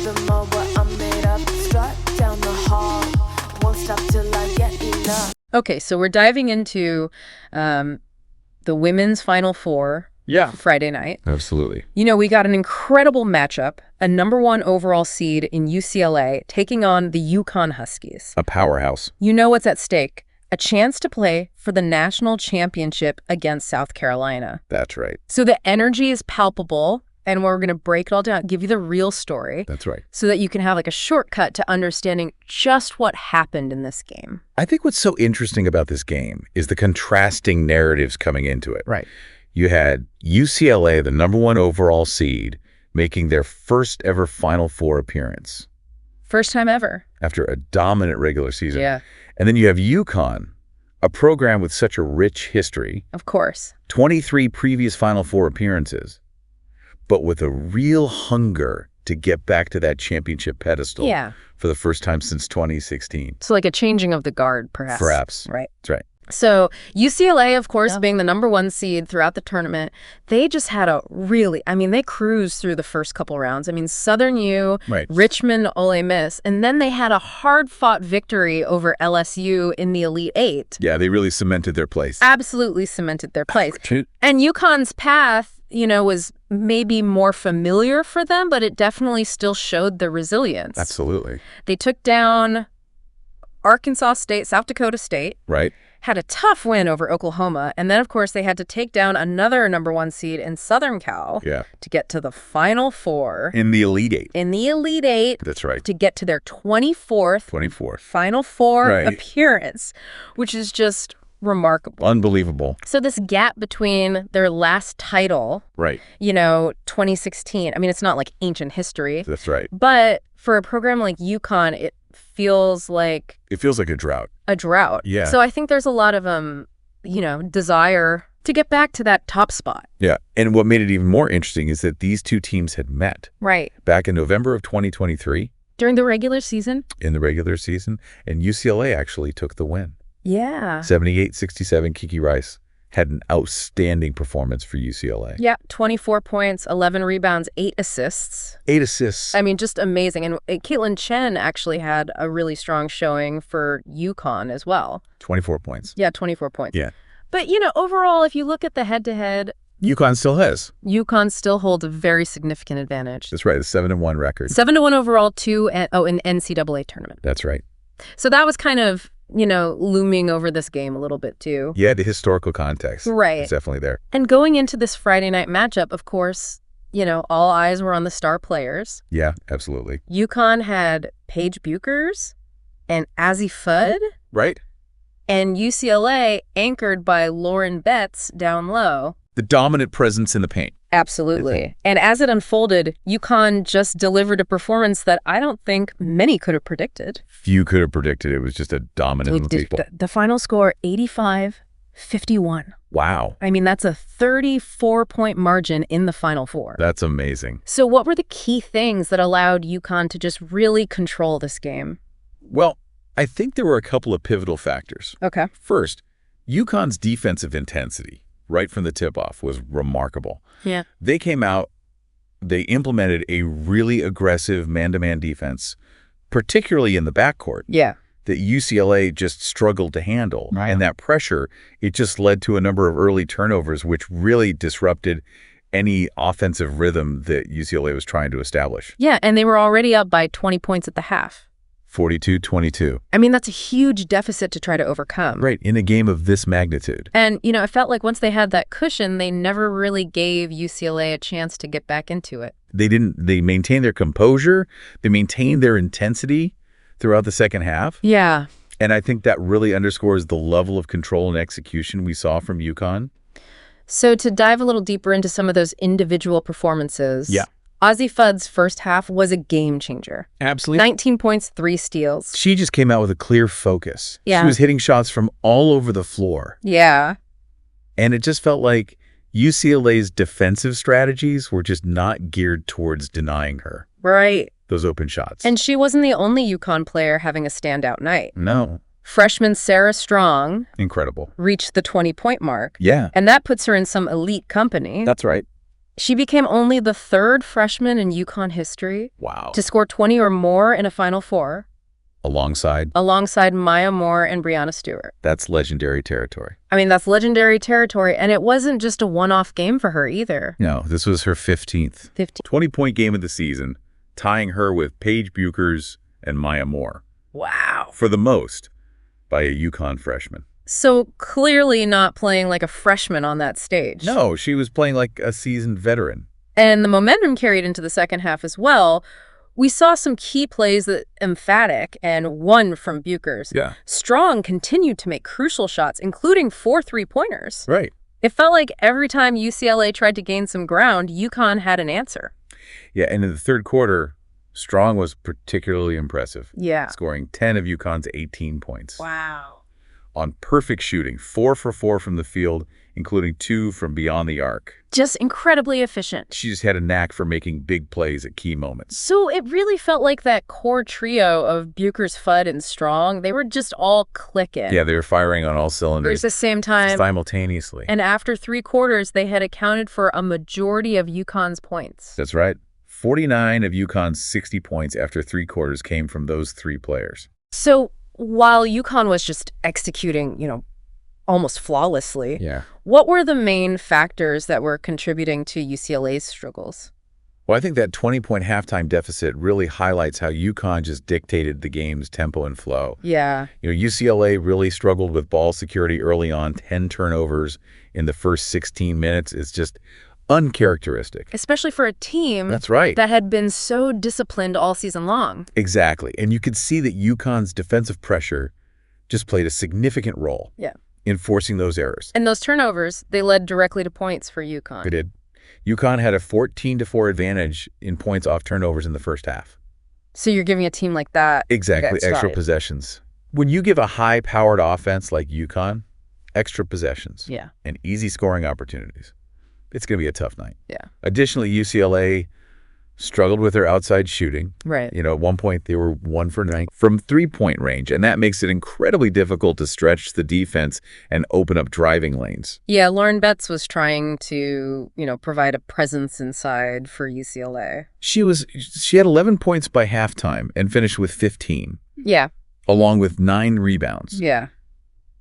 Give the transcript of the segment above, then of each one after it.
the more what I'm made up. Strut down the hall, won't stop till I get enough. Okay, so we're diving into the women's Final Four. Yeah. Friday night. Absolutely. You know, we got an incredible matchup, a #1 overall seed in UCLA taking on the UConn Huskies. A powerhouse. You know what's at stake? A chance to play for the national championship against South Carolina. That's right. So the energy is palpable, and we're going to break it all down, give you the real story. That's right. So that you can have like a shortcut to understanding just what happened in this game. I think what's so interesting about this game is the contrasting narratives coming into it. Right. You had UCLA, the #1 overall seed, making their first ever Final Four appearance. First time ever. After a dominant regular season. Yeah. And then you have UConn, a program with such a rich history. Of course. 23 previous Final Four appearances, but with a real hunger to get back to that championship pedestal. Yeah. For the first time since 2016. So like a changing of the guard, perhaps. Perhaps. Right. That's right. So UCLA, of course, being the #1 seed throughout the tournament, they just had they cruised through the first couple rounds. I mean, Southern U, Right. Richmond, Ole Miss, and then they had a hard-fought victory over LSU in the Elite Eight. Yeah, they really cemented their place. Absolutely cemented their place. And UConn's path, was maybe more familiar for them, but it definitely still showed the resilience. Absolutely. They took down Arkansas State, South Dakota State. Right. Had a tough win over Oklahoma, and then, of course, they had to take down another #1 seed in Southern Cal to get to the Final Four. In the Elite Eight. In the Elite Eight. That's right. To get to their 24th Final Four appearance, which is just remarkable. Unbelievable. So this gap between their last title, Right. 2016, it's not like ancient history. That's right. But for a program like UConn, it feels like a drought. A drought. Yeah. So I think there's a lot of, desire to get back to that top spot. Yeah. And what made it even more interesting is that these two teams had met. Right. Back in November of 2023. During the regular season? In the regular season. And UCLA actually took the win. Yeah. 78-67, Kiki Rice had an outstanding performance for UCLA. Yeah, 24 points, 11 rebounds, 8 assists. 8 assists. Just amazing. And Caitlin Chen actually had a really strong showing for UConn as well. 24 points. Yeah, 24 points. Yeah. But, overall, if you look at the head-to-head, UConn still has. UConn still holds a very significant advantage. That's right, a 7-1 record. 7-1 overall, in NCAA tournament. That's right. So that was kind of, looming over this game a little bit too. Yeah, the historical context. Right. It's definitely there. And going into this Friday night matchup, of course, all eyes were on the star players. Yeah, absolutely. UConn had Paige Buchers and Azzi Fudd. Right. And UCLA anchored by Lauren Betts down low. The dominant presence in the paint. Absolutely. And as it unfolded, UConn just delivered a performance that I don't think many could have predicted. Few could have predicted. It was just a dominant people. The final score, 85-51. Wow. That's a 34-point margin in the Final Four. That's amazing. So what were the key things that allowed UConn to just really control this game? Well, I think there were a couple of pivotal factors. Okay. First, UConn's defensive intensity right from the tip-off was remarkable. Yeah. They came out, they implemented a really aggressive man-to-man defense, particularly in the backcourt. Yeah. That UCLA just struggled to handle. Right. And that pressure, it just led to a number of early turnovers, which really disrupted any offensive rhythm that UCLA was trying to establish. Yeah, and they were already up by 20 points at the half. 42-22. That's a huge deficit to try to overcome. Right, in a game of this magnitude. And, it felt like once they had that cushion, they never really gave UCLA a chance to get back into it. They maintained their composure. They maintained their intensity throughout the second half. Yeah. And I think that really underscores the level of control and execution we saw from UConn. So to dive a little deeper into some of those individual performances. Yeah. Azzi Fudd's first half was a game changer. Absolutely. 19 points, 3 steals. She just came out with a clear focus. Yeah. She was hitting shots from all over the floor. Yeah. And it just felt like UCLA's defensive strategies were just not geared towards denying her. Right. Those open shots. And she wasn't the only UConn player having a standout night. No. Freshman Sarah Strong. Incredible. Reached the 20-point mark. Yeah. And that puts her in some elite company. That's right. She became only the third freshman in UConn history Wow. to score 20 or more in a Final Four, Alongside? alongside Maya Moore and Brianna Stewart. That's legendary territory. I mean, that's legendary territory, and it wasn't just a one-off game for her either. No, this was her 15th. 20-point game of the season, tying her with Paige Buchers and Maya Moore. Wow. For the most, by a UConn freshman. So clearly not playing like a freshman on that stage. No, she was playing like a seasoned veteran. And the momentum carried into the second half as well. We saw some key plays that emphatic, and one from Buchers. Yeah. Strong continued to make crucial shots, including 4 3-pointers. Right. It felt like every time UCLA tried to gain some ground, UConn had an answer. Yeah, and in the third quarter, Strong was particularly impressive. Yeah. Scoring 10 of UConn's 18 points. Wow. On perfect shooting, 4 for 4 from the field, including 2 from beyond the arc. Just incredibly efficient. She just had a knack for making big plays at key moments. So it really felt like that core trio of Buchers, Fudd, and Strong, they were just all clicking. Yeah, they were firing on all cylinders. At the same time. Simultaneously. And after 3 quarters, they had accounted for a majority of UConn's points. That's right. 49 of UConn's 60 points after 3 quarters came from those 3 players. So while UConn was just executing, almost flawlessly, what were the main factors that were contributing to UCLA's struggles? Well, I think that 20-point halftime deficit really highlights how UConn just dictated the game's tempo and flow. Yeah. UCLA really struggled with ball security early on. 10 turnovers in the first 16 minutes is just uncharacteristic. Especially for a team That's right. that had been so disciplined all season long. Exactly. And you could see that UConn's defensive pressure just played a significant role in forcing those errors. And those turnovers, they led directly to points for UConn. It did. UConn had a 14-4 advantage in points off turnovers in the first half. So you're giving a team like that Exactly, extra possessions. When you give a high-powered offense like UConn, extra possessions and easy scoring opportunities, it's going to be a tough night. Yeah. Additionally, UCLA struggled with their outside shooting. Right. At one point, they were 1 for 9 from 3-point range, and that makes it incredibly difficult to stretch the defense and open up driving lanes. Yeah, Lauren Betts was trying to, provide a presence inside for UCLA. She had 11 points by halftime and finished with 15. Yeah. Along with 9 rebounds. Yeah.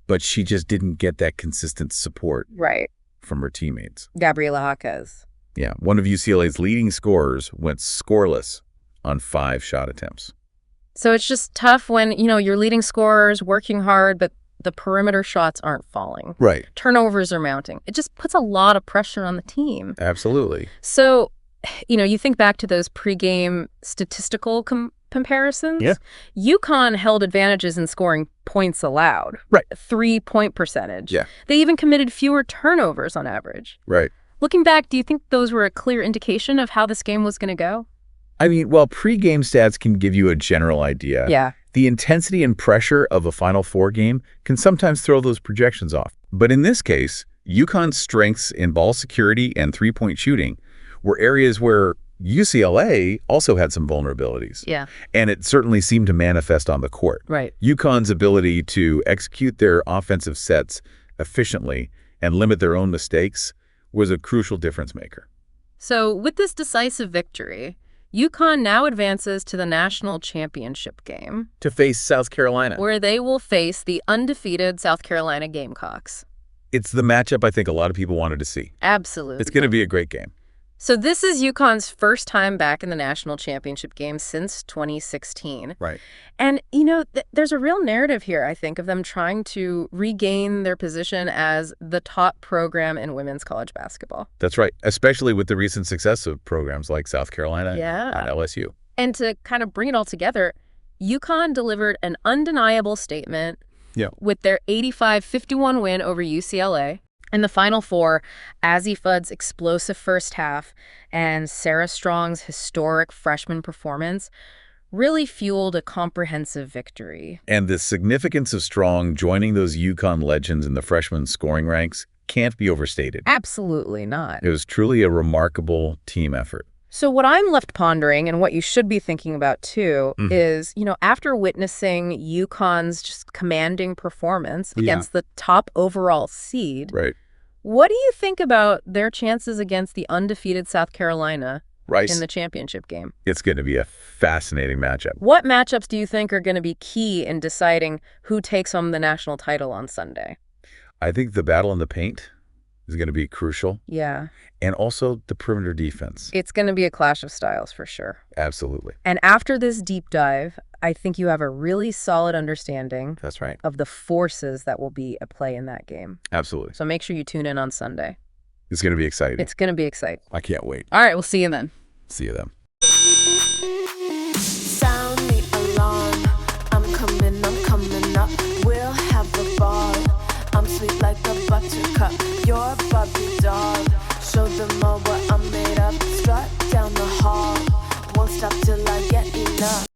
But she just didn't get that consistent support. Right. From her teammates. Gabriela Jaquez. Yeah, one of UCLA's leading scorers went scoreless on 5 shot attempts. So it's just tough when, your leading scorer's working hard, but the perimeter shots aren't falling. Right. Turnovers are mounting. It just puts a lot of pressure on the team. Absolutely. So, you think back to those pregame statistical comparisons. Yeah. UConn held advantages in scoring points allowed. Right. 3-point percentage. Yeah. They even committed fewer turnovers on average. Right. Looking back, do you think those were a clear indication of how this game was going to go? I mean, while pregame stats can give you a general idea, Yeah. the intensity and pressure of a Final Four game can sometimes throw those projections off. But in this case, UConn's strengths in ball security and 3-point shooting were areas where UCLA also had some vulnerabilities. Yeah. And it certainly seemed to manifest on the court. Right. UConn's ability to execute their offensive sets efficiently and limit their own mistakes was a crucial difference maker. So with this decisive victory, UConn now advances to the national championship game, To face South Carolina. where they will face the undefeated South Carolina Gamecocks. It's the matchup I think a lot of people wanted to see. Absolutely. It's going to be a great game. So this is UConn's first time back in the national championship game since 2016. Right. And, there's a real narrative here, I think, of them trying to regain their position as the top program in women's college basketball. That's right, especially with the recent success of programs like South Carolina and LSU. And to kind of bring it all together, UConn delivered an undeniable statement with their 85-51 win over UCLA. In the Final Four, Azzi Fudd's explosive first half and Sarah Strong's historic freshman performance really fueled a comprehensive victory. And the significance of Strong joining those UConn legends in the freshman scoring ranks can't be overstated. Absolutely not. It was truly a remarkable team effort. So what I'm left pondering, and what you should be thinking about too, is, after witnessing UConn's just commanding performance against the top overall seed, Right. What do you think about their chances against the undefeated South Carolina in the championship game? It's going to be a fascinating matchup. What matchups do you think are going to be key in deciding who takes home the national title on Sunday? I think the battle in the paint is going to be crucial. Yeah. And also the perimeter defense. It's going to be a clash of styles for sure. Absolutely. And after this deep dive, I think you have a really solid understanding That's right. of the forces that will be at play in that game. Absolutely. So make sure you tune in on Sunday. It's going to be exciting. It's going to be exciting. I can't wait. All right, we'll see you then. See you then. Sound the alarm. I'm coming up. We'll have a ball. I'm sweet like a buttercup. You're Barbie doll. Show them all what I'm made of. Strut down the hall. Won't stop till I get enough.